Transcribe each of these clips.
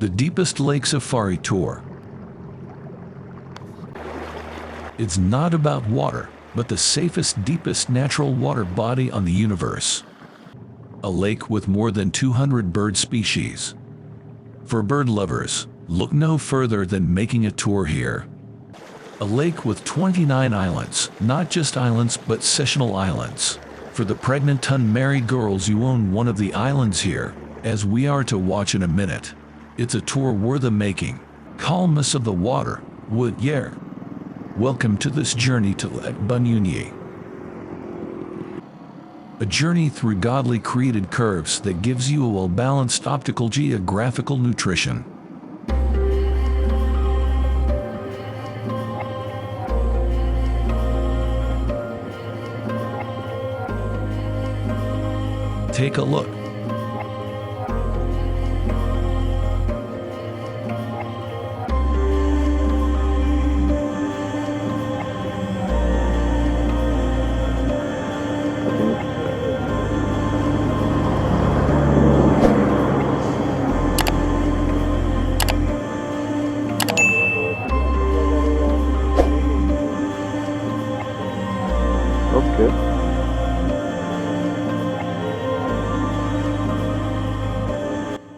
The deepest lake safari tour. It's not about water, but the safest, deepest natural water body on the universe. A lake with more than 200 bird species. For bird lovers, look no further than making a tour here. A lake with 29 islands, not just islands but sessional islands. For the pregnant unmarried girls, you own one of the islands here, as we are to watch in a minute. It's a tour worth the making. Calmness of the water, wood yeah. Welcome to this journey to Lake Bunyonyi. A journey through godly created curves that gives you a well-balanced optical geographical nutrition. Take a look.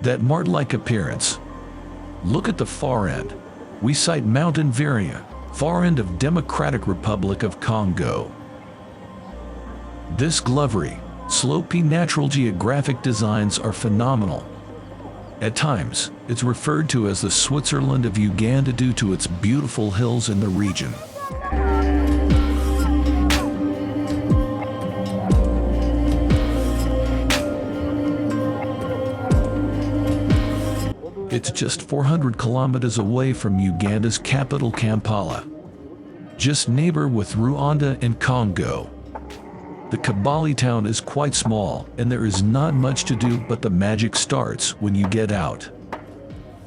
That mart-like appearance. Look at the far end. We sight Mountain Viria, far end of Democratic Republic of Congo. This glovery, slopey natural geographic designs are phenomenal. At times, it's referred to as the Switzerland of Uganda due to its beautiful hills in the region. It's just 400 kilometers away from Uganda's capital Kampala, just neighbor with Rwanda and Congo. The Kabali town is quite small, and there is not much to do, but the magic starts when you get out.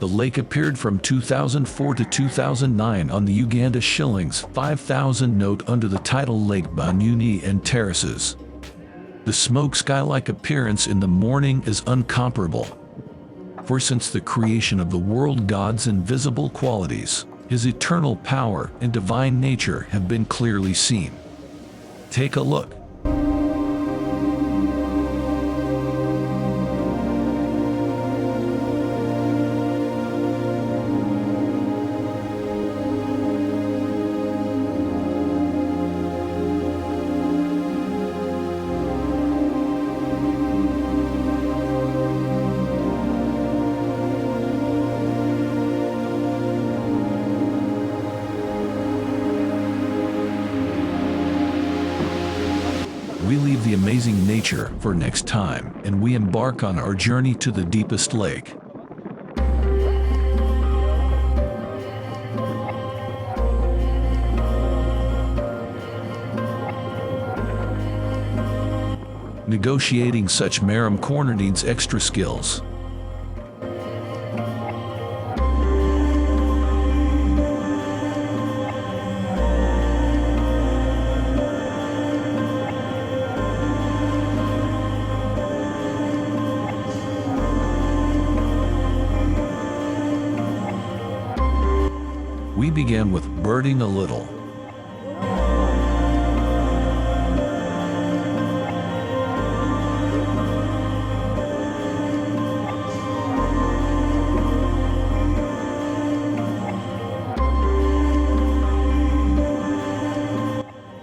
The lake appeared from 2004 to 2009 on the Uganda shillings 5,000 note under the title Lake Bunyonyi and Terraces. The smoke sky-like appearance in the morning is incomparable. For since the creation of the world, God's invisible qualities, His eternal power and divine nature have been clearly seen. Take a look. We leave the amazing nature for next time, and we embark on our journey to the deepest lake. Negotiating such marim corner needs extra skills. We began with birding a little.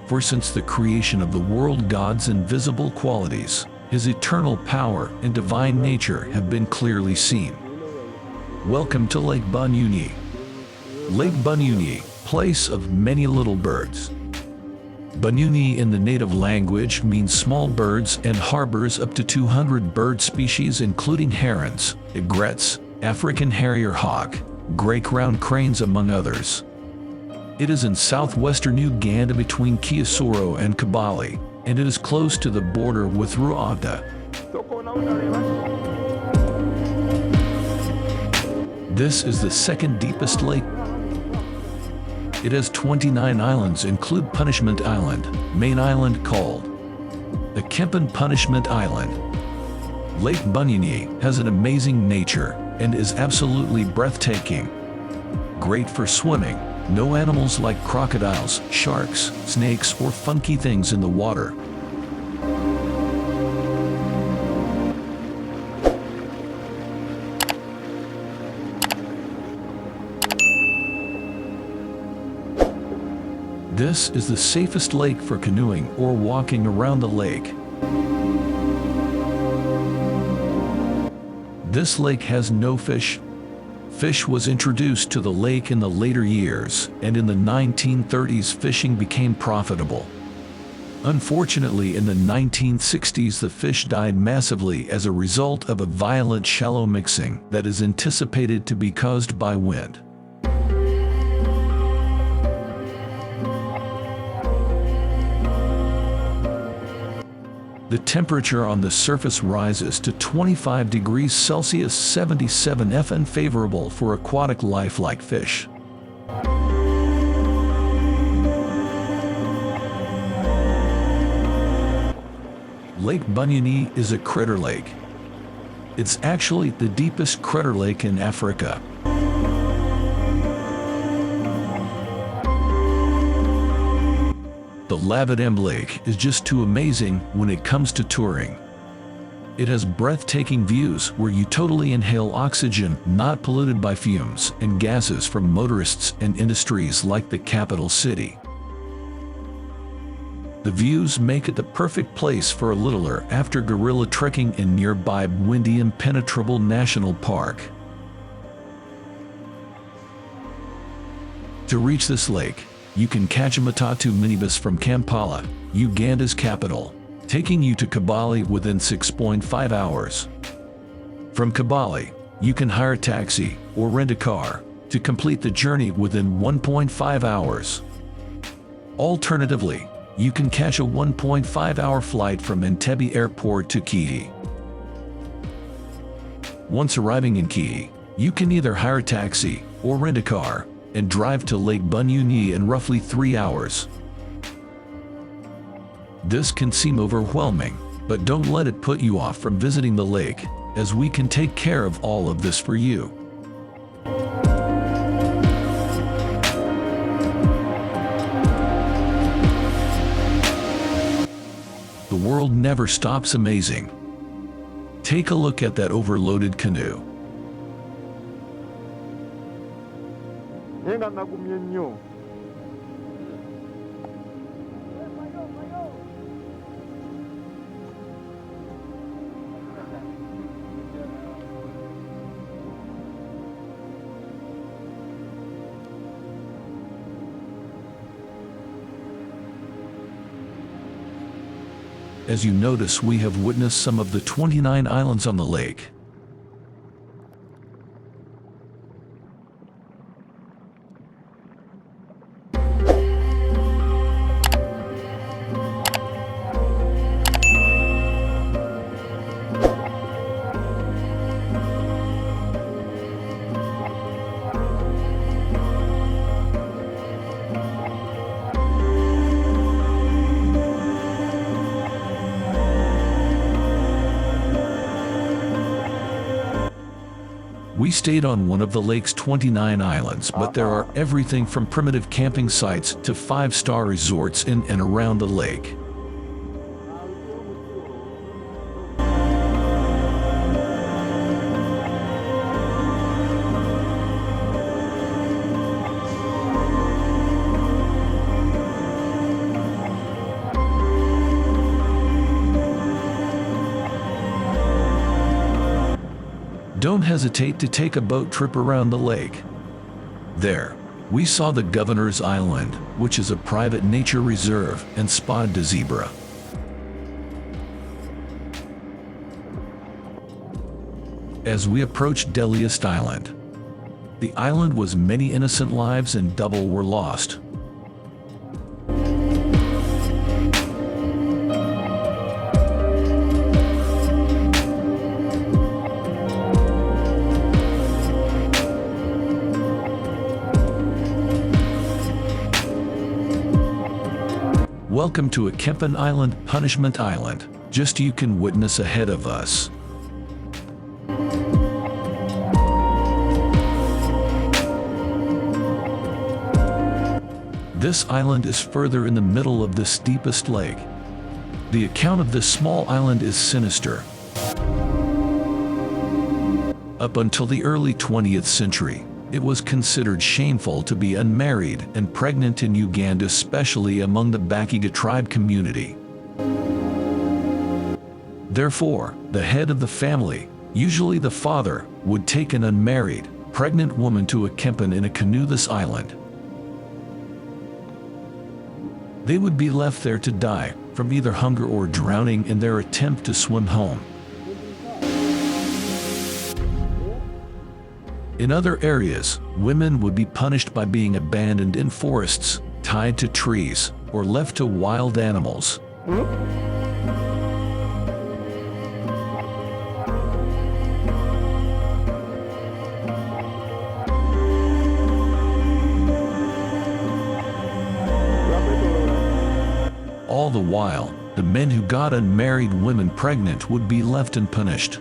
For since the creation of the world, God's invisible qualities, His eternal power and divine nature have been clearly seen. Welcome to Lake Bunyonyi. Lake Bunyonyi, place of many little birds. Bunyonyi in the native language means small birds and harbors up to 200 bird species including herons, egrets, African harrier hawk, gray crowned cranes among others. It is in southwestern Uganda between Kisoro and Kabali, and it is close to the border with Rwanda. This is the second deepest lake. It has 29 islands, include Punishment Island, main island called the Kempen Punishment Island. Lake Bunyonyi has an amazing nature. and is absolutely breathtaking. Great for swimming. No animals like crocodiles, sharks, snakes, or funky things in the water. This is the safest lake for canoeing or walking around the lake. This lake has no fish. Fish was introduced to the lake in the later years, and in the 1930s fishing became profitable. Unfortunately, in the 1960s the fish died massively as a result of a violent shallow mixing that is anticipated to be caused by wind. The temperature on the surface rises to 25 degrees Celsius 77 F, unfavorable for aquatic life like fish. Lake Bunyonyi is a crater lake. It's actually the deepest crater lake in Africa. The Lavadem Lake is just too amazing when it comes to touring. It has breathtaking views where you totally inhale oxygen not polluted by fumes and gases from motorists and industries like the capital city. The views make it the perfect place for a littler after gorilla trekking in nearby Bwindi Impenetrable National Park. To reach this lake, you can catch a Matatu minibus from Kampala, Uganda's capital, taking you to Kigali within 6.5 hours. From Kigali, you can hire a taxi or rent a car to complete the journey within 1.5 hours. Alternatively, you can catch a 1.5-hour flight from Entebbe Airport to Kigali. Once arriving in Kigali, you can either hire a taxi or rent a car and drive to Lake Bunyonyi in roughly 3 hours. This can seem overwhelming, but don't let it put you off from visiting the lake, as we can take care of all of this for you. The world never stops amazing. Take a look at that overloaded canoe. As you notice, we have witnessed some of the 29 islands on the lake. We stayed on one of the lake's 29 islands, but there are everything from primitive camping sites to 5-star resorts in and around the lake. Don't hesitate to take a boat trip around the lake. There, we saw the Governor's Island, which is a private nature reserve, and spotted a zebra. As we approached Delicate Island, the island was many innocent lives and double were lost. Welcome to Akempen Island, Punishment Island, just you can witness ahead of us. This island is further in the middle of this deepest lake. The account of this small island is sinister. Up until the early 20th century, it was considered shameful to be unmarried and pregnant in Uganda, especially among the Bwindi tribe community. Therefore, the head of the family, usually the father, would take an unmarried, pregnant woman to a camp in a canoe this island. They would be left there to die from either hunger or drowning in their attempt to swim home. In other areas, women would be punished by being abandoned in forests, tied to trees, or left to wild animals. All the while, the men who got unmarried women pregnant would be left unpunished.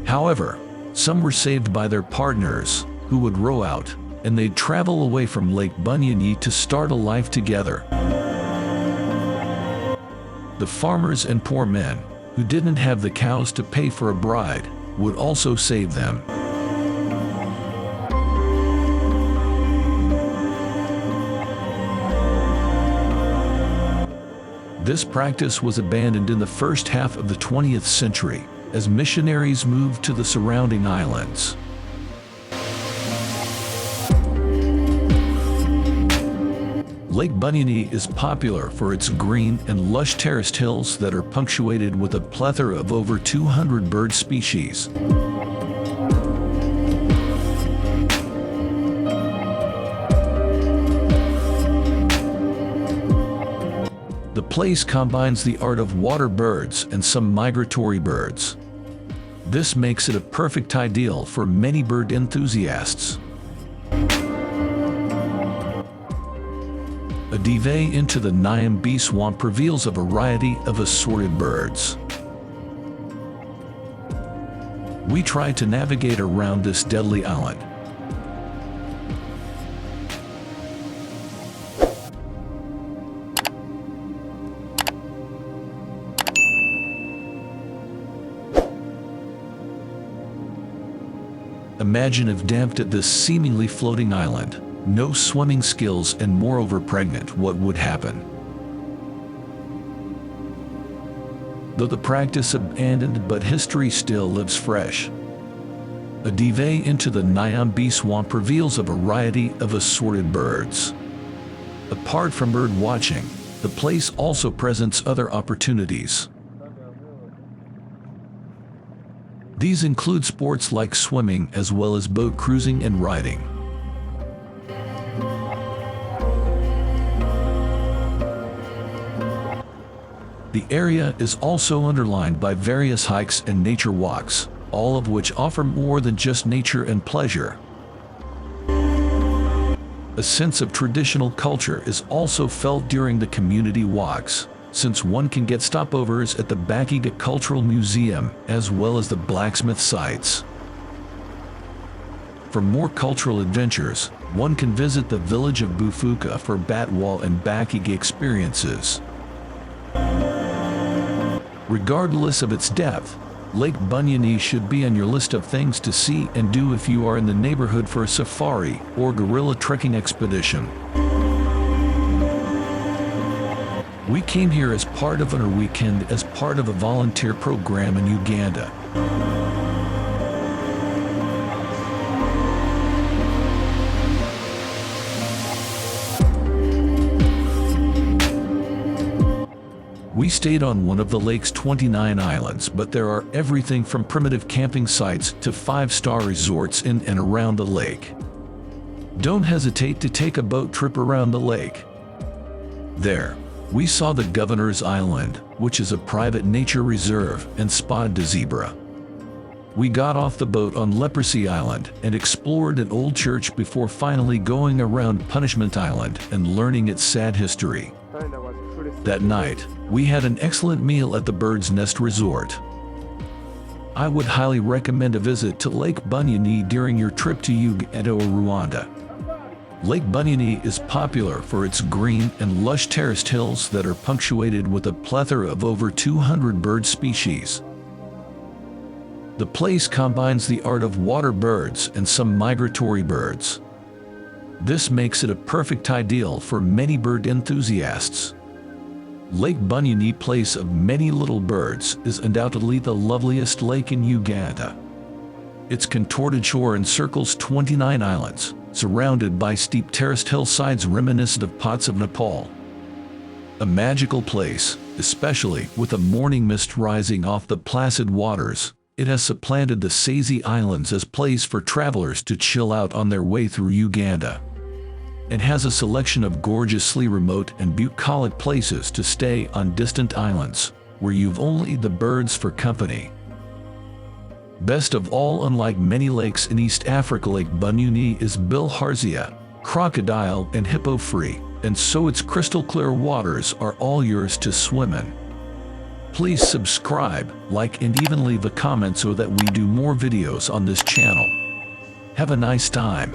However, some were saved by their partners, who would row out, and they'd travel away from Lake Bunyonyi to start a life together. The farmers and poor men, who didn't have the cows to pay for a bride, would also save them. This practice was abandoned in the first half of the 20th century, as missionaries moved to the surrounding islands. Lake Bunyonyi is popular for its green and lush terraced hills that are punctuated with a plethora of over 200 bird species. The place combines the art of water birds and some migratory birds. This makes it a perfect ideal for many bird enthusiasts. A dive into the Nyambi swamp reveals a variety of assorted birds. We try to navigate around this deadly island. Imagine if damped at this seemingly floating island, no swimming skills and moreover pregnant, what would happen? Though the practice abandoned, but history still lives fresh. A dive into the Nyambi swamp reveals a variety of assorted birds. Apart from bird watching, the place also presents other opportunities. These include sports like swimming as well as boat cruising and riding. The area is also underlined by various hikes and nature walks, all of which offer more than just nature and pleasure. A sense of traditional culture is also felt during the community walks, since one can get stopovers at the Bwindi Cultural Museum as well as the blacksmith sites. For more cultural adventures, one can visit the village of Bufuka for Batwall and Bwindi experiences. Regardless of its depth, Lake Bunyonyi should be on your list of things to see and do if you are in the neighborhood for a safari or guerrilla trekking expedition. We came here as part of our weekend as part of a volunteer program in Uganda. We stayed on one of the lake's 29 islands, but there are everything from primitive camping sites to 5-star resorts in and around the lake. Don't hesitate to take a boat trip around the lake. There, we saw the Governor's Island, which is a private nature reserve, and spotted a zebra. We got off the boat on Leprosy Island and explored an old church before finally going around Punishment Island and learning its sad history. That night, we had an excellent meal at the Bird's Nest Resort. I would highly recommend a visit to Lake Bunyonyi during your trip to Uganda or Rwanda. Lake Bunyonyi is popular for its green and lush terraced hills that are punctuated with a plethora of over 200 bird species. The place combines the art of water birds and some migratory birds. This makes it a perfect ideal for many bird enthusiasts. Lake Bunyonyi, place of many little birds, is undoubtedly the loveliest lake in Uganda. Its contorted shore encircles 29 islands, surrounded by steep terraced hillsides reminiscent of pots of Nepal. A magical place, especially with a morning mist rising off the placid waters. It has supplanted the Sazy Islands as place for travelers to chill out on their way through Uganda. It has a selection of gorgeously remote and bucolic places to stay on distant islands, where you've only the birds for company. Best of all, unlike many lakes in East Africa, Lake Bunyonyi is bilharzia, crocodile and hippo free, and so its crystal clear waters are all yours to swim in. Please subscribe, like and even leave a comment so that we do more videos on this channel. Have a nice time.